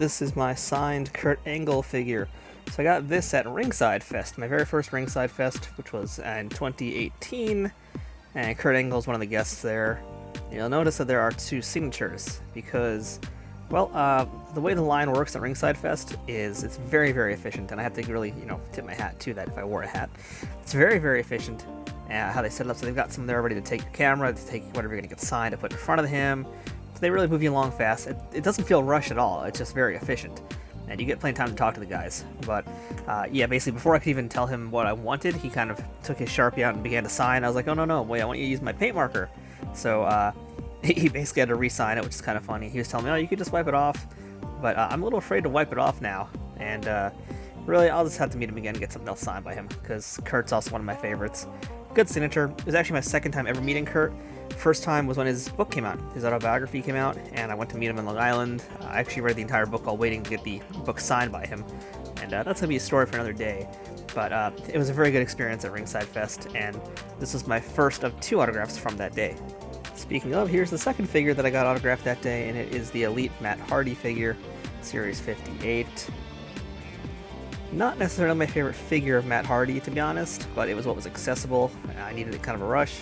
This is my signed Kurt Angle figure. So I got this at Ringside Fest, my very first Ringside Fest, which was in 2018, and Kurt Angle is one of the guests there. You'll notice that there are two signatures, because, well, the way the line works at Ringside Fest is it's very, very efficient, and I have to really, tip my hat to that if I wore a hat. It's very, very efficient how they set it up, so they've got someone there ready to take your camera, to take whatever you're going to get signed, to put in front of him. So they really move you along fast. It doesn't feel rushed at all, it's just very efficient. And you get plenty of time to talk to the guys. But yeah, basically before I could even tell him what I wanted, he kind of took his Sharpie out and began to sign. I was like, oh no, wait, I want you to use my paint marker. So he basically had to re-sign it, which is kind of funny. He was telling me, oh, you could just wipe it off. But I'm a little afraid to wipe it off now. And really, I'll just have to meet him again and get something else signed by him, because Kurt's also one of my favorites. Good signature. It was actually my second time ever meeting Kurt. First time was when his book came out, his autobiography came out, and I went to meet him in Long Island. I actually read the entire book while waiting to get the book signed by him, and that's going to be a story for another day. But it was a very good experience at Ringside Fest, and this was my first of 2 autographs from that day. Speaking of, here's the second figure that I got autographed that day, and it is the Elite Matt Hardy figure, Series 58. Not necessarily my favorite figure of Matt Hardy, to be honest, but it was what was accessible. I needed kind of a rush.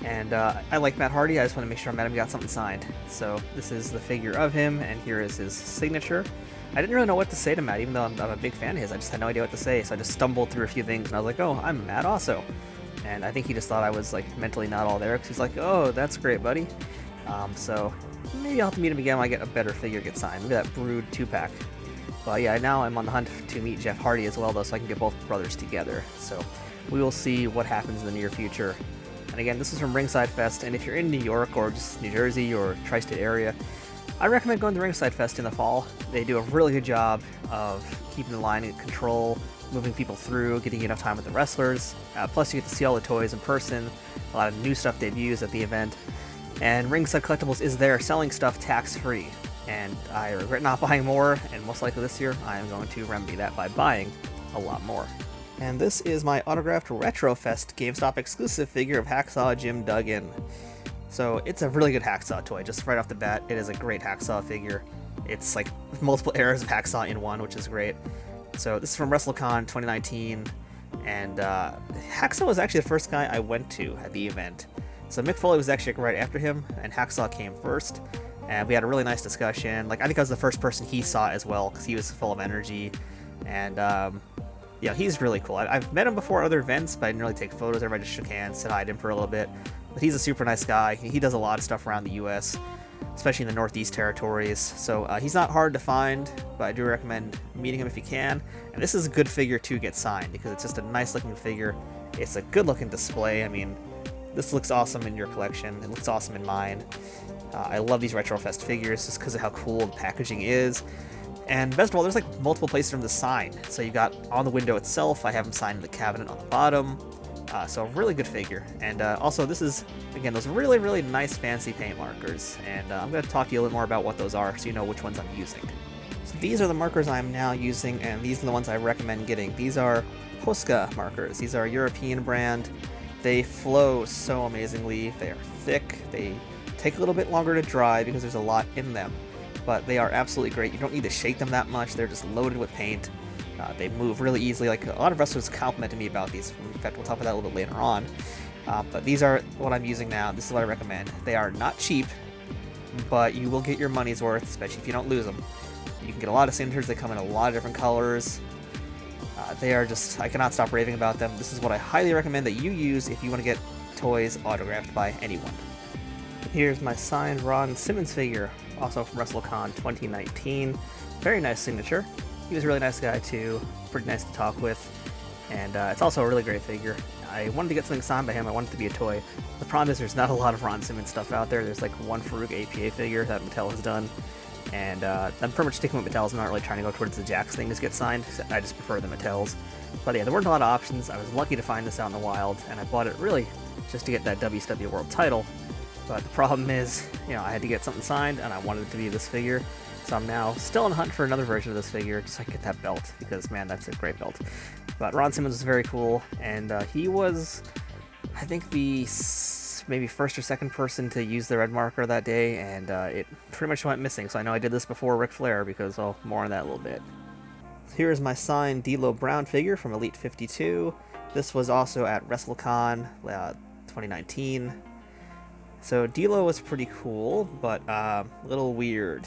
And I like Matt Hardy, I just want to make sure I met him, got something signed. So this is the figure of him, and here is his signature. I didn't really know what to say to Matt, even though I'm a big fan of his. I just had no idea what to say, so I just stumbled through a few things, and I was like, oh, I'm Matt also. And I think he just thought I was like mentally not all there, because he's like, oh, that's great, buddy. So maybe I'll have to meet him again when I get a better figure to get signed. Maybe that Brood 2-pack. Well, yeah, now I'm on the hunt to meet Jeff Hardy as well, though, so I can get both brothers together. So we will see what happens in the near future. And again, this is from Ringside Fest, and if you're in New York or just New Jersey or tri-state area, I recommend going to Ringside Fest in the fall. They do a really good job of keeping the line in control, moving people through, getting enough time with the wrestlers. Plus, you get to see all the toys in person, a lot of new stuff debuts at the event. And Ringside Collectibles is there selling stuff tax-free. And I regret not buying more, and most likely this year I am going to remedy that by buying a lot more. And this is my autographed Retrofest GameStop exclusive figure of Hacksaw Jim Duggan. So it's a really good Hacksaw toy, just right off the bat. It is a great Hacksaw figure. It's like multiple eras of Hacksaw in one, which is great. So this is from WrestleCon 2019, and Hacksaw was actually the first guy I went to at the event. So Mick Foley was actually right after him, and Hacksaw came first. And we had a really nice discussion. Like, I think I was the first person he saw as well, because he was full of energy. And yeah, he's really cool. I've met him before at other events, but I didn't really take photos. Everybody just shook hands, said hi to him for a little bit. But he's a super nice guy. He does a lot of stuff around the U.S., especially in the Northeast territories. So he's not hard to find, but I do recommend meeting him if you can. And this is a good figure to get signed, because it's just a nice-looking figure. It's a good-looking display. I mean, this looks awesome in your collection. It looks awesome in mine. I love these Retrofest figures just because of how cool the packaging is. And best of all, there's like multiple places for them to sign. So you got on the window itself, I have them signed in the cabinet on the bottom. So a really good figure. And also this is, again, those really, really nice fancy paint markers. And I'm going to talk to you a little more about what those are so you know which ones I'm using. So these are the markers I'm now using, and these are the ones I recommend getting. These are Posca Markers. These are a European brand. They flow so amazingly. They are thick. They take a little bit longer to dry because there's a lot in them. But they are absolutely great. You don't need to shake them that much. They're just loaded with paint. They move really easily. Like, a lot of wrestlers complimented me about these. In fact, we'll talk about that a little bit later on. But these are what I'm using now. This is what I recommend. They are not cheap, but you will get your money's worth, especially if you don't lose them. You can get a lot of signatures. They come in a lot of different colors. They are just, I cannot stop raving about them. This is what I highly recommend that you use if you want to get toys autographed by anyone. Here's my signed Ron Simmons figure, also from WrestleCon 2019. Very nice signature. He was a really nice guy too, pretty nice to talk with, and it's also a really great figure. I wanted to get something signed by him, I wanted it to be a toy. The problem is there's not a lot of Ron Simmons stuff out there. There's like one Farouk APA figure that Mattel has done, and I'm pretty much sticking with Mattel's. I'm not really trying to go towards the Jax thing to get signed, I just prefer the Mattels. But yeah, there weren't a lot of options. I was lucky to find this out in the wild, and I bought it really just to get that WCW World title. But the problem is, I had to get something signed, and I wanted it to be this figure. So I'm now still on the hunt for another version of this figure, just so I can get that belt, because, man, that's a great belt. But Ron Simmons is very cool, and he was, I think, the was maybe first or second person to use the red marker that day, and it pretty much went missing. So I know I did this before Ric Flair, because I'll more on that in a little bit. Here is my signed D'Lo Brown figure from Elite 52. This was also at WrestleCon 2019. So D'Lo was pretty cool, but a little weird.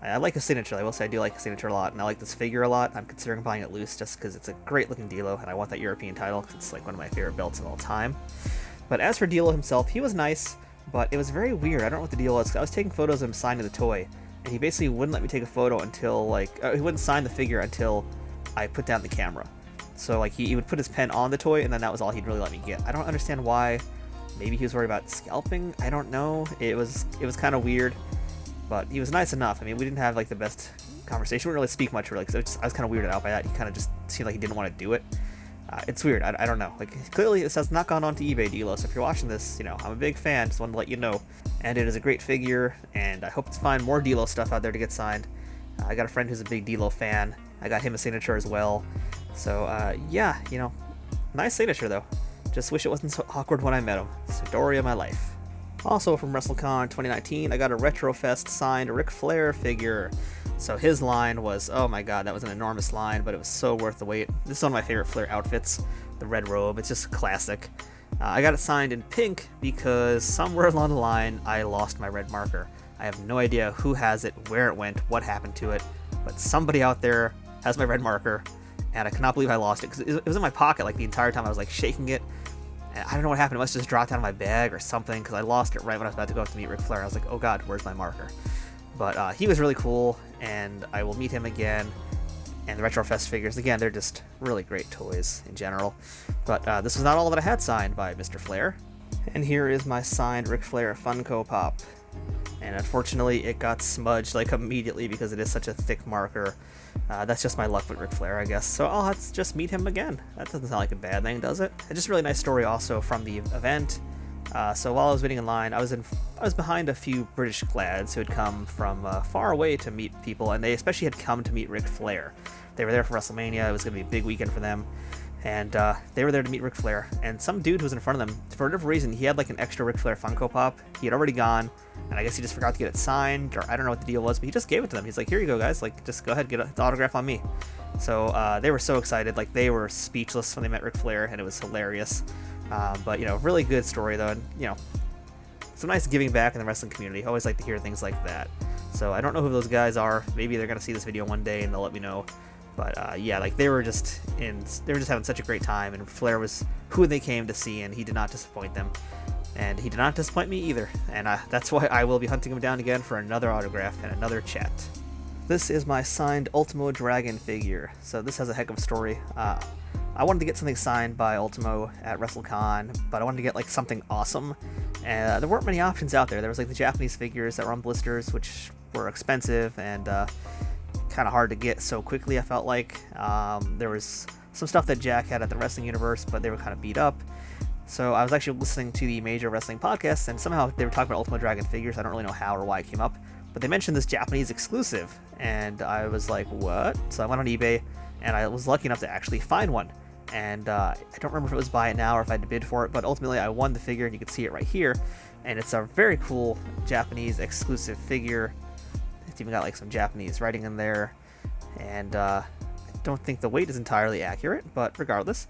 I like his signature. I will say I do like his signature a lot, and I like this figure a lot. I'm considering buying it loose just because it's a great looking D'Lo, and I want that European title. It's like one of my favorite belts of all time. But as for D'Lo himself, he was nice, but it was very weird. I don't know what the deal was. I was taking photos of him signing the toy, and he basically wouldn't let me take a photo until, he wouldn't sign the figure until I put down the camera. So, he would put his pen on the toy, and then that was all he'd really let me get. I don't understand why. Maybe he was worried about scalping? I don't know. It was kind of weird, but he was nice enough. I mean, we didn't have, the best conversation. We didn't really speak much, really, because I was kind of weirded out by that. He kind of just seemed like he didn't want to do it. It's weird. I don't know. Clearly this has not gone on to eBay, D'Lo, so if you're watching this, I'm a big fan. Just wanted to let you know. And it is a great figure, and I hope to find more D'Lo stuff out there to get signed. I got a friend who's a big D'Lo fan. I got him a signature as well. So, yeah, nice signature, though. Just wish it wasn't so awkward when I met him. Story of my life. Also from WrestleCon 2019, I got a Retrofest signed Ric Flair figure. So his line was, oh my god, that was an enormous line, but it was so worth the wait. This is one of my favorite Flair outfits, the Red Robe. It's just classic. I got it signed in pink because somewhere along the line, I lost my red marker. I have no idea who has it, where it went, what happened to it, but somebody out there has my red marker, and I cannot believe I lost it, because it was in my pocket the entire time. I was shaking it, and I don't know what happened. It must have just dropped out of my bag or something, because I lost it right when I was about to go up to meet Ric Flair. I was like, oh god, where's my marker? But he was really cool, and I will meet him again. And the Retrofest figures, again, they're just really great toys in general. But this was not all that I had signed by Mr. Flair. And here is my signed Ric Flair Funko Pop. And unfortunately, it got smudged immediately because it is such a thick marker. That's just my luck with Ric Flair, I guess. So I'll have to just meet him again. That doesn't sound like a bad thing, does it? It's just a really nice story also from the event. So while I was waiting in line, I was behind a few British lads who had come from far away to meet people, and they especially had come to meet Ric Flair. They were there for WrestleMania. It was going to be a big weekend for them, and they were there to meet Ric Flair. And some dude who was in front of them, for whatever reason, he had an extra Ric Flair Funko Pop. He had already gone, and I guess he just forgot to get it signed, or I don't know what the deal was, but he just gave it to them. He's like, here you go, guys. Just go ahead, get the autograph on me. So they were so excited. They were speechless when they met Ric Flair, and it was hilarious. But, really good story, though, and, some nice giving back in the wrestling community. I always like to hear things like that. So I don't know who those guys are. Maybe they're going to see this video one day and they'll let me know. But, yeah, they were just having such a great time, and Flair was who they came to see, and he did not disappoint them. And he did not disappoint me either. And that's why I will be hunting him down again for another autograph and another chat. This is my signed Ltimo Dragn figure. So this has a heck of a story. I wanted to get something signed by Ltimo at WrestleCon, but I wanted to get something awesome, and there weren't many options out there. There was the Japanese figures that were on blisters, which were expensive and kind of hard to get so quickly, I felt like. There was some stuff that Jack had at the Wrestling Universe, but they were kind of beat up. So I was actually listening to the major wrestling podcasts, and somehow they were talking about Ltimo Dragn figures. I don't really know how or why it came up, but they mentioned this Japanese exclusive, and I was like, what? So I went on eBay, and I was lucky enough to actually find one. And I don't remember if it was buy it now or if I had to bid for it, but ultimately I won the figure, and you can see it right here. And it's a very cool Japanese exclusive figure. It's even got some Japanese writing in there, and I don't think the weight is entirely accurate, but regardless,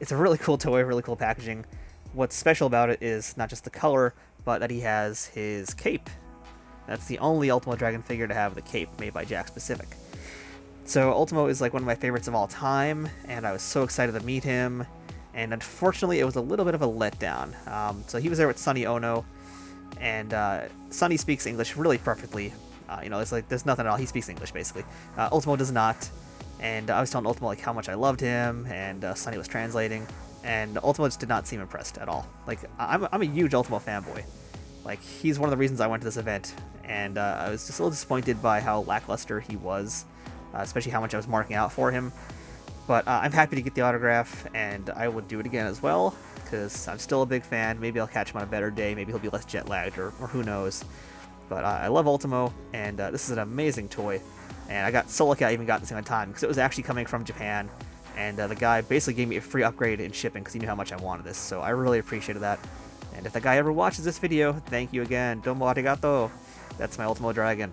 it's a really cool toy, really cool packaging. What's special about it is not just the color, but that he has his cape. That's the only Ltimo Dragn figure to have the cape made by Jakks Pacific. So Ltimo is one of my favorites of all time, and I was so excited to meet him, and unfortunately it was a little bit of a letdown. So he was there with Sonny Ono, and Sonny speaks English really perfectly. It's there's nothing at all. He speaks English basically. Ltimo does not, and I was telling Ltimo how much I loved him, and Sonny was translating, and Ltimo just did not seem impressed at all. I'm a huge Ltimo fanboy. He's one of the reasons I went to this event, and I was just a little disappointed by how lackluster he was. Especially how much I was marking out for him. But I'm happy to get the autograph, and I would do it again as well, because I'm still a big fan. Maybe I'll catch him on a better day. Maybe he'll be less jet-lagged, or who knows. But I love Ltimo, and this is an amazing toy. And I got so lucky I even got this thing on time, because it was actually coming from Japan, and the guy basically gave me a free upgrade in shipping because he knew how much I wanted this, so I really appreciated that. And if that guy ever watches this video, thank you again. Domo arigato. That's my Ltimo Dragn.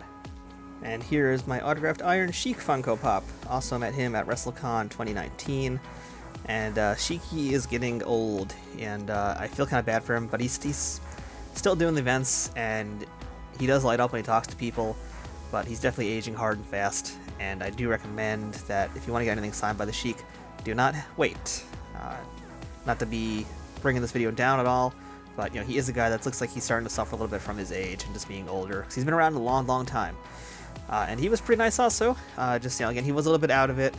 And here is my autographed Iron Sheik Funko Pop. Also met him at WrestleCon 2019. And Sheik is getting old, and I feel kind of bad for him, but he's still doing the events, and he does light up when he talks to people, but he's definitely aging hard and fast. And I do recommend that if you want to get anything signed by the Sheik, do not wait. Not to be bringing this video down at all, but you know, he is a guy that looks like he's starting to suffer a little bit from his age and just being older, because he's been around a long time. And he was pretty nice also. Just, you know, again, he was a little bit out of it.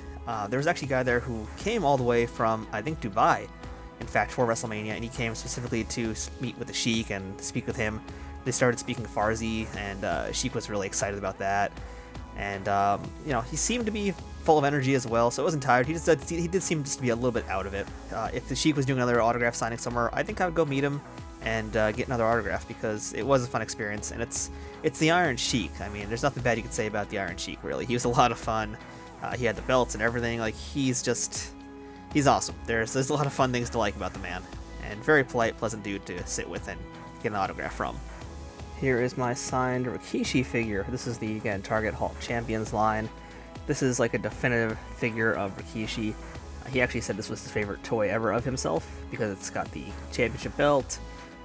There was actually a guy there who came all the way from, I think, Dubai, in fact, for WrestleMania, and he came specifically to meet with the Sheik and speak with him. They started speaking Farsi, and Sheik was really excited about that. And, you know, he seemed to be full of energy as well, so I wasn't tired. He did seem just to be a little bit out of it. If the Sheik was doing another autograph signing somewhere, I think I would go meet him and get another autograph, because it was a fun experience, and it's the Iron Sheik. I mean, there's nothing bad you could say about the Iron Sheik, really. He was a lot of fun. He had the belts and everything. Like, he's awesome. There's a lot of fun things to like about the man, and very polite, pleasant dude to sit with and get an autograph from. Here is my signed Rikishi figure. This is the, again, Target Hulk Champions line. This is like a definitive figure of Rikishi. He actually said this was his favorite toy ever of himself, because it's got the championship belt,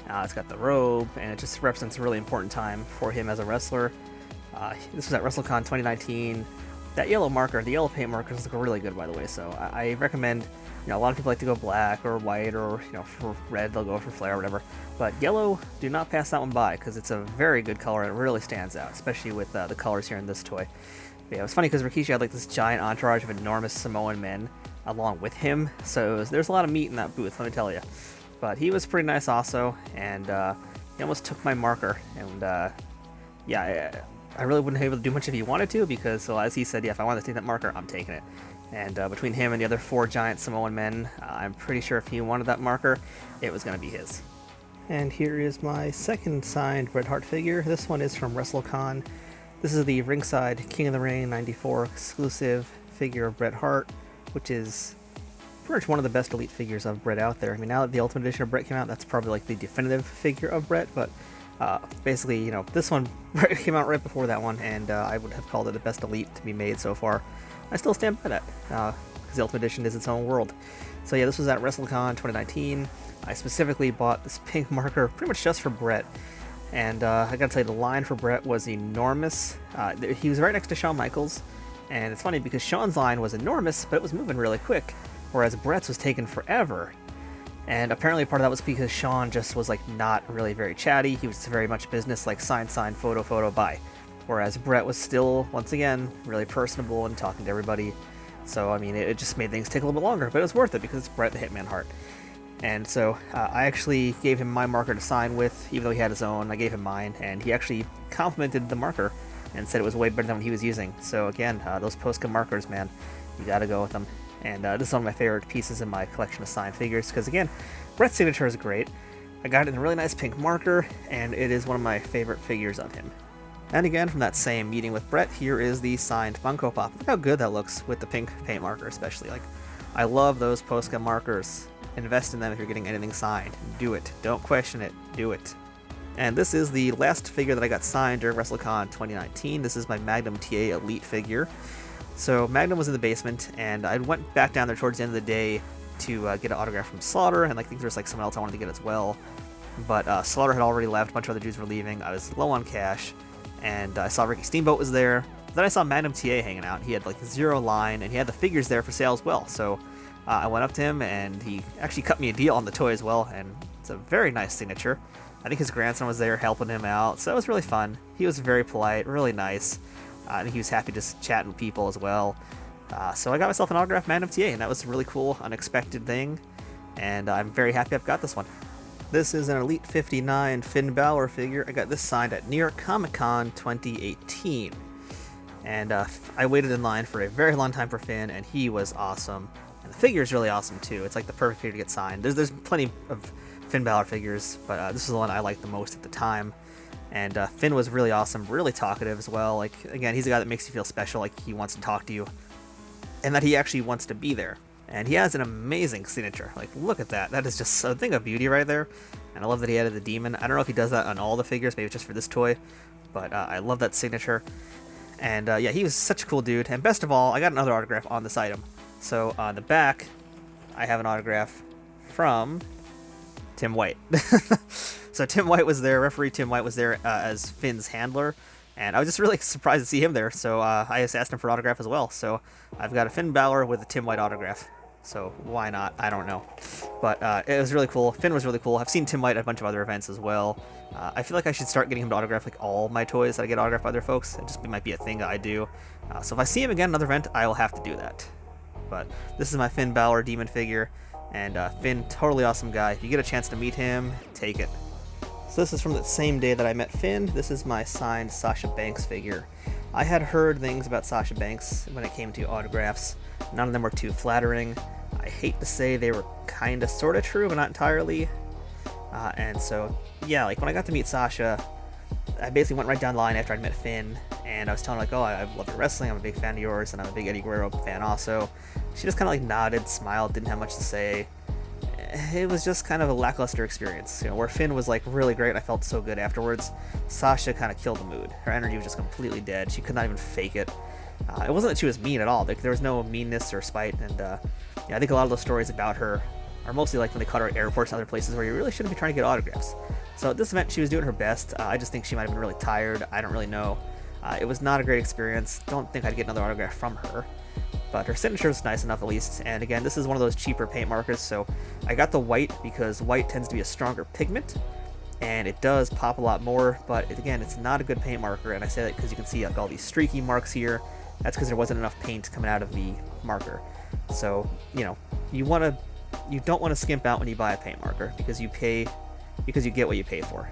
it's got the robe, and it just represents a really important time for him as a wrestler. This was at WrestleCon 2019. That yellow marker, the yellow paint markers look really good, by the way, so I recommend, you know, a lot of people like to go black or white, or, you know, for red they'll go for Flair or whatever, but yellow, do not pass that one by, because it's a very good color and it really stands out, especially with the colors here in this toy. But yeah, it was funny because Rikishi had like this giant entourage of enormous Samoan men along with him, so there's a lot of meat in that booth, let me tell you. But he was pretty nice also, and he almost took my marker, and yeah, I really wouldn't be able to do much if he wanted to, because, so as he said, yeah, if I wanted to take that marker, I'm taking it. And between him and the other 4 giant Samoan men, I'm pretty sure if he wanted that marker, it was going to be his. And here is my second signed Bret Hart figure. This one is from WrestleCon. This is the ringside King of the Ring 94 exclusive figure of Bret Hart, which is pretty much one of the best Elite figures of Bret out there. I mean, now that the Ultimate Edition of Bret came out, that's probably like the definitive figure of Bret, but basically, you know, this one came out right before that one, and I would have called it the best Elite to be made so far. I still stand by that, because the Ultimate Edition is its own world. So yeah, this was at WrestleCon 2019. I specifically bought this pink marker pretty much just for Bret, and I gotta tell you, the line for Bret was enormous. He was right next to Shawn Michaels, and it's funny because Shawn's line was enormous, but it was moving really quick, whereas Bret's was taking forever. And apparently part of that was because Shawn just was like not really very chatty. He was very much business, like sign, photo, bye. Whereas Bret was still, once again, really personable and talking to everybody. So, I mean, it just made things take a little bit longer, but it was worth it because it's Bret the Hitman Hart. And so I actually gave him my marker to sign with, even though he had his own. I gave him mine, and he actually complimented the marker and said it was way better than what he was using. So again, those Posca Markers, man, you gotta go with them. And this is one of my favorite pieces in my collection of signed figures, because again, Bret's signature is great. I got it in a really nice pink marker, and it is one of my favorite figures of him. And again, from that same meeting with Bret, here is the signed Funko Pop. Look how good that looks with the pink paint marker, especially. Like, I love those Posca Markers. Invest in them if you're getting anything signed. Do it. Don't question it. Do it. And this is the last figure that I got signed during WrestleCon 2019. This is my Magnum TA Elite figure. So Magnum was in the basement, and I went back down there towards the end of the day to get an autograph from Slaughter, and I think there was like someone else I wanted to get as well. But Slaughter had already left, a bunch of other dudes were leaving, I was low on cash, and I saw Ricky Steamboat was there. Then I saw Magnum TA hanging out. He had like 0 line, and he had the figures there for sale as well. So I went up to him, and he actually cut me a deal on the toy as well, and it's a very nice signature. I think his grandson was there helping him out, so it was really fun. He was very polite, really nice. I think he was happy just chatting with people as well. So I got myself an autographed Magnum TA, and that was a really cool, unexpected thing. And I'm very happy I've got this one. This is an Elite 59 Finn Balor figure. I got this signed at New York Comic Con 2018. And I waited in line for a very long time for Finn, and he was awesome. And the figure is really awesome too. It's like the perfect figure to get signed. There's plenty of Finn Balor figures, but this is the one I liked the most at the time. And Finn was really awesome, really talkative as well. Like, again, he's a guy that makes you feel special, like he wants to talk to you, and that he actually wants to be there. And he has an amazing signature. Like, look at that. That is just a thing of beauty right there. And I love that he added the demon. I don't know if he does that on all the figures, maybe it's just for this toy. But I love that signature. And yeah, he was such a cool dude. And best of all, I got another autograph on this item. So on the back, I have an autograph from Tim White. So Tim White was there, referee Tim White was there as Finn's handler. And I was just really surprised to see him there. So I just asked him for an autograph as well. So I've got a Finn Balor with a Tim White autograph. So why not? I don't know. But it was really cool. Finn was really cool. I've seen Tim White at a bunch of other events as well. I feel like I should start getting him to autograph like all my toys that I get autographed by other folks. It just might be a thing that I do. So if I see him again at another event, I will have to do that. But this is my Finn Balor demon figure. And Finn, totally awesome guy. If you get a chance to meet him, take it. So this is from the same day that I met Finn. This is my signed Sasha Banks figure. I had heard things about Sasha Banks when it came to autographs. None of them were too flattering. I hate to say they were kinda sorta true, but not entirely. And so, yeah, like when I got to meet Sasha, I basically went right down the line after I'd met Finn, and I was telling her, like, oh, I love your wrestling, I'm a big fan of yours, and I'm a big Eddie Guerrero fan also. She just kinda like nodded, smiled, didn't have much to say. It was just kind of a lackluster experience, you know, where Finn was like really great and I felt so good afterwards. Sasha kind of killed the mood. Her energy was just completely dead. She could not even fake it. It wasn't that she was mean at all. Like, there was no meanness or spite, and yeah, I think a lot of those stories about her are mostly like when they caught her at airports and other places where you really shouldn't be trying to get autographs. So at this event, she was doing her best. I just think she might have been really tired. I don't really know. It was not a great experience. Don't think I'd get another autograph from her. But her signature was nice enough at least. And again, this is one of those cheaper paint markers, so I got the white because white tends to be a stronger pigment, and it does pop a lot more, but again, it's not a good paint marker, and I say that because you can see like all these streaky marks here. That's because there wasn't enough paint coming out of the marker. So, you know, you don't want to skimp out when you buy a paint marker because you get what you pay for.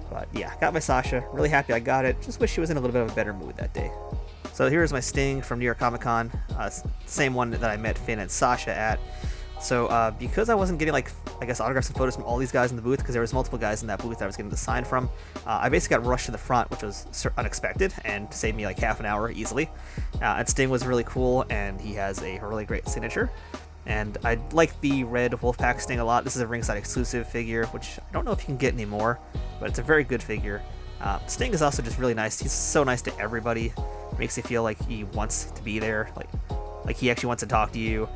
But yeah, got my Sasha. Really happy I got it. Just wish she was in a little bit of a better mood that day. So here's my Sting from New York Comic Con, same one that I met Finn and Sasha at. So because I wasn't getting, like, I guess autographs and photos from all these guys in the booth, because there was multiple guys in that booth that I was getting the sign from, I basically got rushed to the front, which was unexpected and saved me like half an hour easily. And Sting was really cool, and he has a really great signature. And I like the red Wolfpack Sting a lot. This is a ringside exclusive figure, which I don't know if you can get anymore, but it's a very good figure. Sting is also just really nice. He's so nice to everybody. Makes you feel like he wants to be there, like he actually wants to talk to you.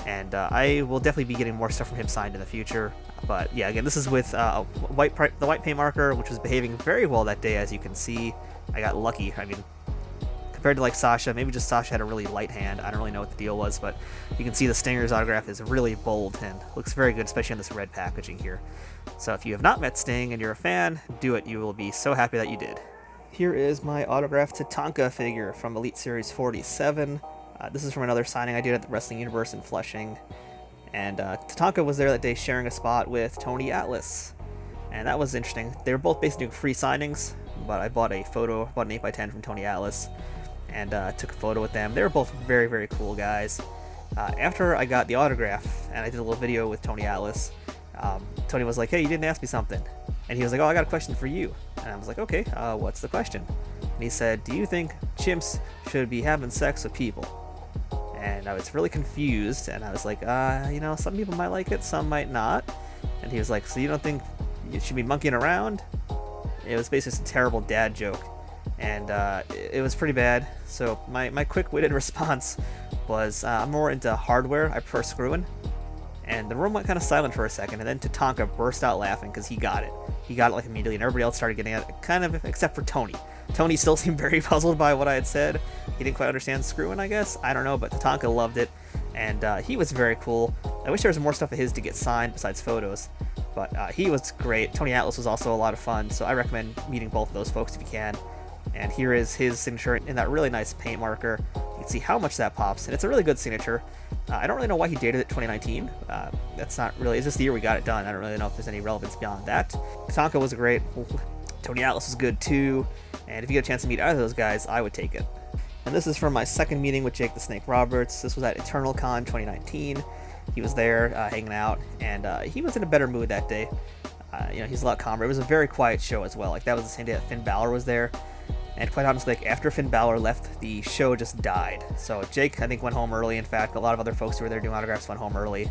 And I will definitely be getting more stuff from him signed in the future. But yeah, again, this is with the white paint marker, which was behaving very well that day, as you can see. I got lucky. I mean, compared to like Sasha, maybe just Sasha had a really light hand. I don't really know what the deal was, but you can see the Stinger's autograph is really bold and looks very good, especially on this red packaging here. So if you have not met Sting and you're a fan, do it. You will be so happy that you did. Here is my autographed Tatanka figure from Elite Series 47. This is from another signing I did at the Wrestling Universe in Flushing. And Tatanka was there that day sharing a spot with Tony Atlas. And that was interesting. They were both basically doing free signings, but I bought an 8x10 from Tony Atlas and took a photo with them. They were both very, very cool guys. After I got the autograph and I did a little video with Tony Atlas, Tony was like, hey, you didn't ask me something. And he was like, oh, I got a question for you. And I was like, okay, what's the question? And he said, do you think chimps should be having sex with people? And I was really confused, and I was like, you know, some people might like it, some might not. And he was like, so you don't think you should be monkeying around? It was basically just a terrible dad joke, and it was pretty bad. So my quick-witted response was, I'm more into hardware, I prefer screwing. And the room went kind of silent for a second, and then Tatanka burst out laughing because he got it. He got it like immediately, and everybody else started getting it, kind of, except for Tony. Tony still seemed very puzzled by what I had said. He didn't quite understand screwing, I guess. I don't know, but Tatanka loved it, and he was very cool. I wish there was more stuff of his to get signed besides photos, but he was great. Tony Atlas was also a lot of fun, so I recommend meeting both of those folks if you can. And here is his signature in that really nice paint marker. You can see how much that pops, and it's a really good signature. I don't really know why he dated it 2019. That's not really, is this the year we got it done? I don't really know if there's any relevance beyond that. Tatanka was great. Tony Atlas was good too. And if you get a chance to meet either of those guys, I would take it. And this is from my second meeting with Jake the Snake Roberts. This was at Eternal Con 2019. He was there hanging out, and he was in a better mood that day. You know, he's a lot calmer. It was a very quiet show as well. Like, that was the same day that Finn Balor was there. And quite honestly, like, after Finn Balor left, the show just died. So Jake, I think, went home early. In fact, a lot of other folks who were there doing autographs went home early.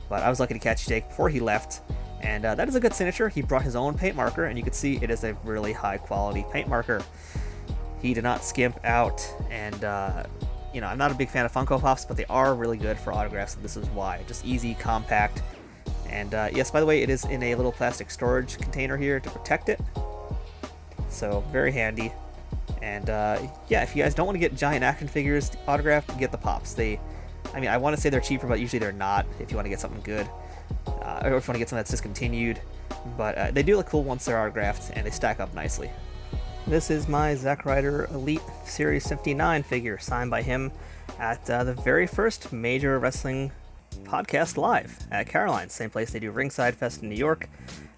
But I was lucky to catch Jake before he left. And that is a good signature. He brought his own paint marker, and you can see it is a really high quality paint marker. He did not skimp out. And, you know, I'm not a big fan of Funko Pops, but they are really good for autographs, and this is why. Just easy, compact. And yes, by the way, it is in a little plastic storage container here to protect it. So very handy. And yeah, if you guys don't want to get giant action figures autographed, get the Pops. I mean, I want to say they're cheaper, but usually they're not if you want to get something good. Or if you want to get something that's discontinued. But they do look cool once they're autographed, and they stack up nicely. This is my Zack Ryder Elite Series 59 figure, signed by him at the very first Major Wrestling Podcast Live at Caroline's, same place they do Ringside Fest in New York.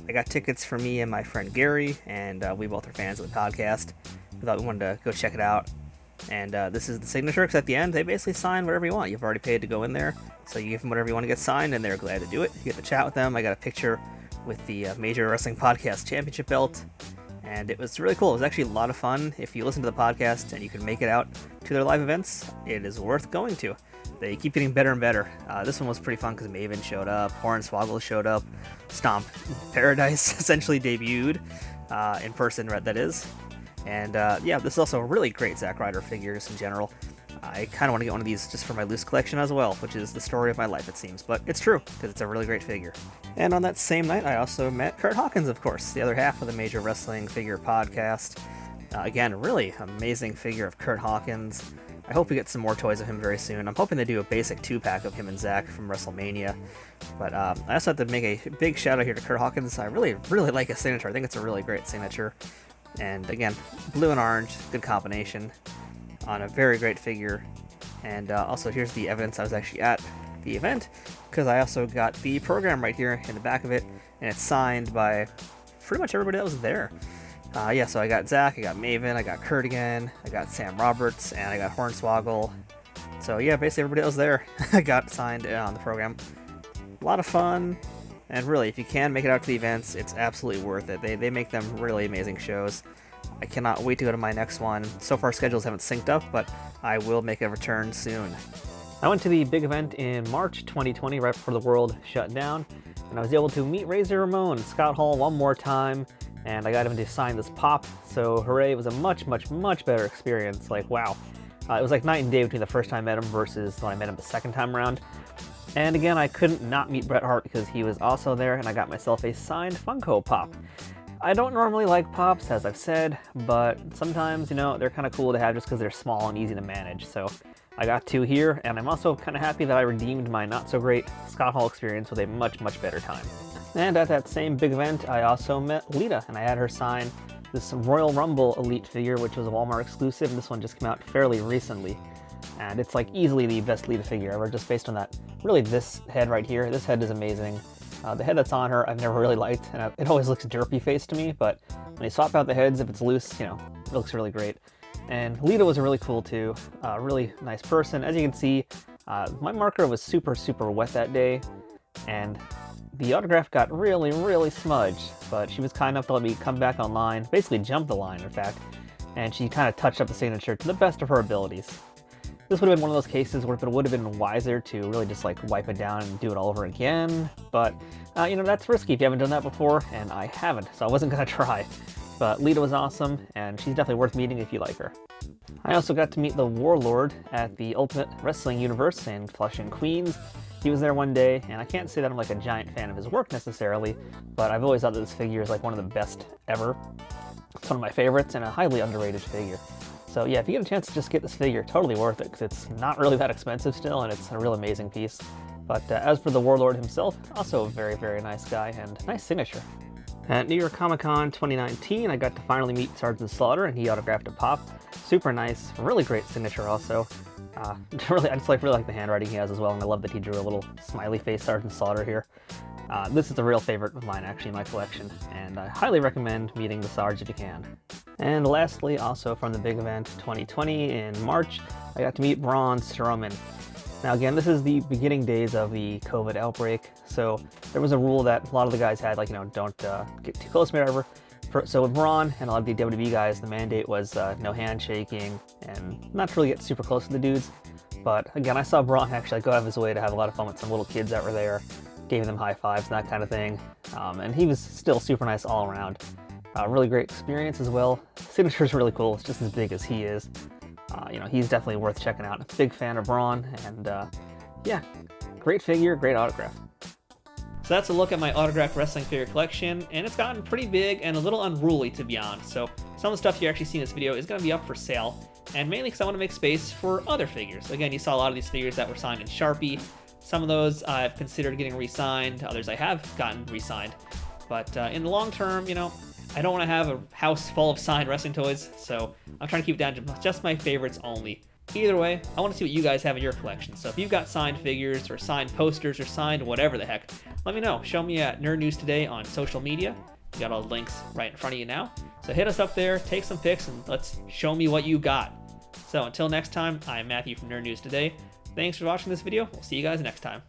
I got tickets for me and my friend Gary, and we both are fans of the podcast. We thought we wanted to go check it out. And this is the signature, because at the end, they basically sign whatever you want. You've already paid to go in there, so you give them whatever you want to get signed, and they're glad to do it. You get to chat with them. I got a picture with the Major Wrestling Podcast Championship belt, and it was really cool. It was actually a lot of fun. If you listen to the podcast and you can make it out to their live events, it is worth going to. They keep getting better and better. This one was pretty fun because Maven showed up, Hornswoggle showed up, Stomp Paradise essentially debuted in person, that is. And yeah, this is also a really great Zack Ryder figure just in general. I kind of want to get one of these just for my loose collection as well, which is the story of my life, it seems. But it's true, because it's a really great figure. And on that same night, I also met Curt Hawkins, of course, the other half of the Major Wrestling Figure podcast. Again, really amazing figure of Curt Hawkins. I hope we get some more toys of him very soon. I'm hoping they do a basic 2-pack of him and Zack from WrestleMania. But I also have to make a big shout out here to Curt Hawkins. I really, really like his signature. I think it's a really great signature. And again, blue and orange, good combination on a very great figure. And also here's the evidence I was actually at the event, because I also got the program right here in the back of it, and it's signed by pretty much everybody that was there. Yeah, so I got Zack, I got Maven, I got Curt again, I got Sam Roberts, and I got Hornswoggle. So yeah, basically everybody that was there got signed on the program. A lot of fun, and really, if you can make it out to the events, it's absolutely worth it. They make them really amazing shows. I cannot wait to go to my next one. So far, schedules haven't synced up, but I will make a return soon. I went to the big event in March 2020, right before the world shut down, and I was able to meet Razor Ramon and Scott Hall one more time, and I got him to sign this pop, so hooray, it was a much, much, much better experience. Like, wow. It was like night and day between the first time I met him versus when I met him the second time around. And again, I couldn't not meet Bret Hart because he was also there, and I got myself a signed Funko Pop. I don't normally like Pops, as I've said, but sometimes, you know, they're kind of cool to have just because they're small and easy to manage. So I got 2 here, and I'm also kind of happy that I redeemed my not-so-great Scott Hall experience with a much, much better time. And at that same big event, I also met Lita, and I had her sign this Royal Rumble Elite figure, which was a Walmart exclusive, and this one just came out fairly recently. And it's like easily the best Lita figure ever, just based on that, really this head right here. This head is amazing. The head that's on her, I've never really liked, and it always looks derpy face to me, but when you swap out the heads, if it's loose, you know, it looks really great. And Lita was really cool too, really nice person. As you can see, my marker was super, super wet that day, and the autograph got really, really smudged, but she was kind enough to let me come back online, basically jump the line, in fact, and she kind of touched up the signature to the best of her abilities. This would have been one of those cases where it would have been wiser to really just like wipe it down and do it all over again, but you know, that's risky if you haven't done that before, and I haven't, so I wasn't going to try. But Lita was awesome, and she's definitely worth meeting if you like her. I also got to meet the Warlord at the Ultimate Wrestling Universe in Flushing, Queens. He was there one day, and I can't say that I'm like a giant fan of his work necessarily, but I've always thought that this figure is like one of the best ever. It's one of my favorites, and a highly underrated figure. So yeah, if you get a chance to just get this figure, totally worth it, because it's not really that expensive still, and it's a real amazing piece. But as for the Warlord himself, also a very, very nice guy, and nice signature. At New York Comic Con 2019, I got to finally meet Sergeant Slaughter, and he autographed a pop. Super nice, really great signature also. I just really like the handwriting he has as well, and I love that he drew a little smiley face Sergeant Slaughter here. This is a real favorite of mine, actually, in my collection, and I highly recommend meeting the Sarge if you can. And lastly, also from the big event 2020 in March, I got to meet Braun Strowman. Now again, this is the beginning days of the COVID outbreak, so there was a rule that a lot of the guys had, like, you know, don't get too close to me or whatever, So with Braun and a lot of the WWE guys, the mandate was no handshaking and not to really get super close to the dudes. But again, I saw Braun actually go out of his way to have a lot of fun with some little kids that were there, gave them high fives and that kind of thing. And he was still super nice all around. Really great experience as well. Signature's really cool. It's just as big as he is. You know, he's definitely worth checking out. Big fan of Braun, and yeah, great figure, great autograph. So that's a look at my autographed wrestling figure collection, and it's gotten pretty big and a little unruly, to be honest. So some of the stuff you actually see in this video is going to be up for sale, and mainly because I want to make space for other figures. Again, you saw a lot of these figures that were signed in Sharpie. Some of those I've considered getting re-signed, others I have gotten re-signed. But in the long term, you know, I don't want to have a house full of signed wrestling toys, so I'm trying to keep it down to just my favorites only. Either way, I want to see what you guys have in your collection. So if you've got signed figures or signed posters or signed whatever the heck, let me know. Show me at Nerd News Today on social media. You got all the links right in front of you now. So hit us up there, take some pics, and let's show me what you got. So until next time, I'm Matthew from Nerd News Today. Thanks for watching this video. We'll see you guys next time.